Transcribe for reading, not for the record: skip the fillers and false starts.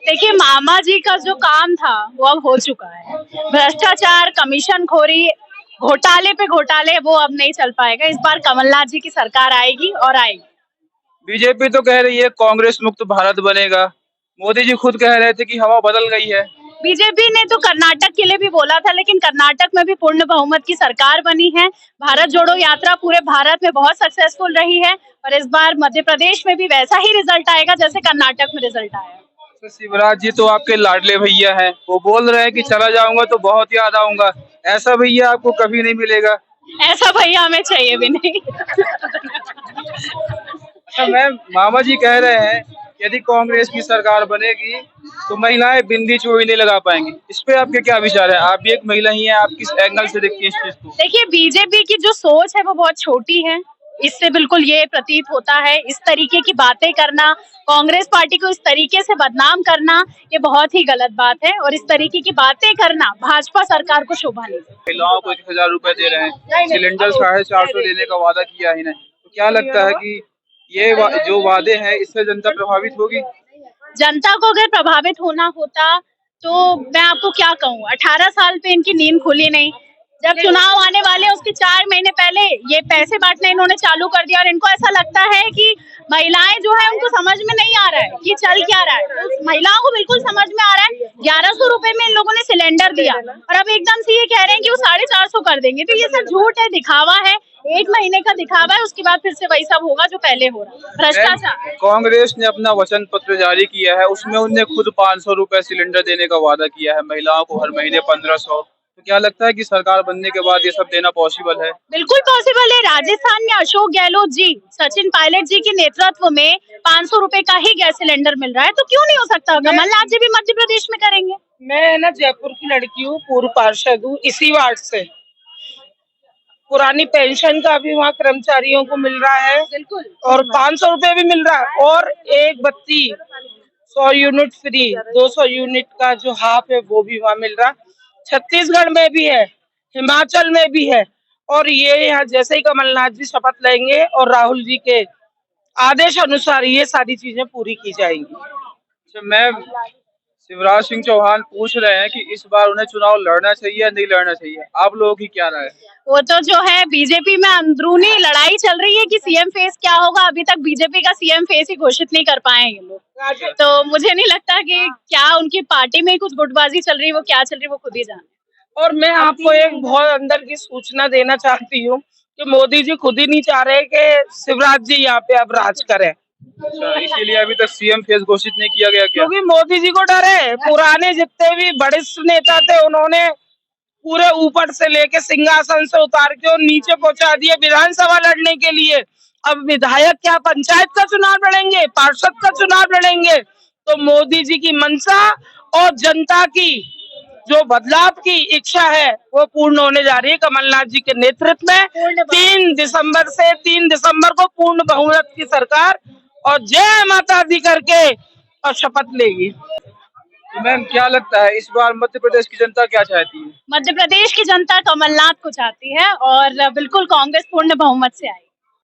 देखिए, मामा जी का जो काम था वो अब हो चुका है। भ्रष्टाचार, कमीशनखोरी, घोटाले पे घोटाले वो अब नहीं चल पाएगा। इस बार कमलनाथ जी की सरकार आएगी और आएगी। बीजेपी तो कह रही है कांग्रेस मुक्त भारत बनेगा। मोदी जी खुद कह रहे थे कि हवा बदल गई है। बीजेपी ने तो कर्नाटक के लिए भी बोला था, लेकिन कर्नाटक में भी पूर्ण बहुमत की सरकार बनी है। भारत जोड़ो यात्रा पूरे भारत में बहुत सक्सेसफुल रही है और इस बार मध्य प्रदेश में भी वैसा ही रिजल्ट आएगा जैसे कर्नाटक में रिजल्ट आया। तो शिवराज जी तो आपके लाडले भैया हैं, वो बोल रहे हैं कि चला जाऊंगा तो बहुत याद आऊंगा। ऐसा भैया आपको कभी नहीं मिलेगा। ऐसा भैया हमें चाहिए भी नहीं। अच्छा मैम, मामा जी कह रहे हैं यदि कांग्रेस की सरकार बनेगी तो महिलाएं बिंदी चूड़ी नहीं लगा पाएंगी। इस पे आपके क्या विचार है? आप भी एक महिला ही हैं, आप किस एंगल से देखती हैं इस चीज को? देखिए, बीजेपी की जो सोच है वो बहुत छोटी है। इससे बिल्कुल ये प्रतीत होता है। इस तरीके की बातें करना, कांग्रेस पार्टी को इस तरीके से बदनाम करना, ये बहुत ही गलत बात है और इस तरीके की बातें करना भाजपा सरकार को शोभा नहीं देता। महिलाओं को 1000 रुपए दे रहे हैं, सिलेंडर 450 देने का वादा किया है इन्हें, तो क्या लगता है कि ये जो वादे हैं इससे जनता प्रभावित होगी? जनता को अगर प्रभावित होना होता तो मैं आपको क्या कहूँ, 18 साल पे इनकी नींद खुली नहीं। जब चुनाव आने वाले उसके 4 महीने पहले ये पैसे बांटना इन्होंने चालू कर दिया और इनको ऐसा लगता है कि महिलाएं जो है उनको समझ में नहीं आ रहा है कि चल क्या रहा है। तो महिलाओं को बिल्कुल समझ में आ रहा है। 1100 रुपए में इन लोगों ने सिलेंडर दिया और अब एकदम से ये कह रहे हैं कि वो 450 कर देंगे। तो ये सब झूठ है, दिखावा है। 1 महीने का दिखावा है, उसके बाद फिर से वही सब होगा जो पहले हो रहा है, भ्रष्टाचार। कांग्रेस ने अपना वचन पत्र जारी किया है, उसमें उनने खुद 500 रुपए सिलेंडर देने का वादा किया है, महिलाओं को हर महीने 1500। तो क्या लगता है कि सरकार बनने के बाद ये सब देना पॉसिबल है? बिल्कुल पॉसिबल है। राजस्थान में अशोक गहलोत जी, सचिन पायलट जी के नेतृत्व में 500 रुपए का ही गैस सिलेंडर मिल रहा है, तो क्यों नहीं हो सकता? कमलनाथ जी भी मध्य प्रदेश में करेंगे। मैं ना जयपुर की लड़की हूँ, पूर्व पार्षद हूँ, इसी वार्ड से। पुरानी पेंशन का भी वहाँ कर्मचारियों को मिल रहा है, बिल्कुल, और 500 रुपए भी मिल रहा है और एक बत्ती 100 यूनिट फ्री, 200 यूनिट का जो हाफ है वो भी वहाँ मिल रहा है। छत्तीसगढ़ में भी है, हिमाचल में भी है और ये यहाँ जैसे ही कमलनाथ जी शपथ लेंगे और राहुल जी के आदेश अनुसार ये सारी चीजें पूरी की जाएंगी। अच्छा मैम, शिवराज सिंह चौहान पूछ रहे हैं कि इस बार उन्हें चुनाव लड़ना चाहिए या नहीं लड़ना चाहिए, आप लोगों की क्या राय है? वो तो जो है बीजेपी में अंदरूनी लड़ाई चल रही है कि सीएम फेस क्या होगा। अभी तक बीजेपी का सीएम फेस ही घोषित नहीं कर पाए ये लोग। तो मुझे नहीं लगता कि क्या उनकी पार्टी में कुछ गुटबाजी चल रही है, वो क्या चल रही है वो खुद ही जाने। और मैं आपको एक बहुत अंदर की सूचना देना चाहती हूँ कि मोदी जी खुद ही नहीं चाह रहे कि शिवराज जी यहाँ पे अब राज करें। अच्छा, इसीलिए अभी तक सीएम फेस घोषित नहीं किया गया क्या? क्योंकि मोदी जी को डर है। पुराने जितने भी वरिष्ठ नेता थे उन्होंने पूरे ऊपर से लेके सिंहासन से उतार के और नीचे पहुंचा दिए विधानसभा लड़ने के लिए। अब विधायक क्या पंचायत का चुनाव लड़ेंगे, पार्षद का चुनाव लड़ेंगे? तो मोदी जी की मंशा और जनता की जो बदलाव की इच्छा है वो पूर्ण होने जा रही है कमलनाथ जी के नेतृत्व में। 3 दिसंबर को पूर्ण बहुमत की सरकार और जय माता दी करके और शपथ लेगी। तो मैम क्या लगता है इस बार मध्य प्रदेश की जनता क्या चाहती है? मध्य प्रदेश की जनता कमलनाथ को चाहती है और बिल्कुल कांग्रेस पूर्ण बहुमत से आएगी।